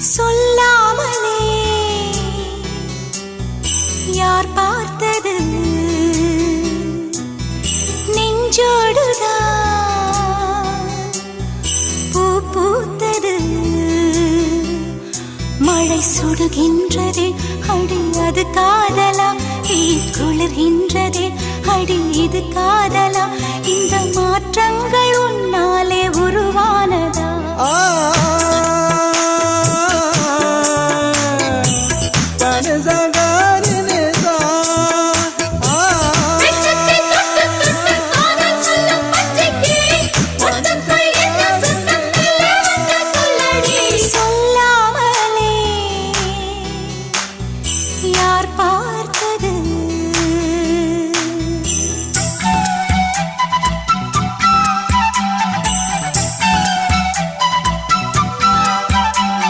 சொல்லாமலே யார் பார்த்தது நெஞ்சோடுதான் பூ பூத்தது மழை சுடுகின்றதே அடி அது காதலா குளிர்கின்றதே அடி இது காதலா இந்த மாற்றங்கள் உன்னாலே உருவானதா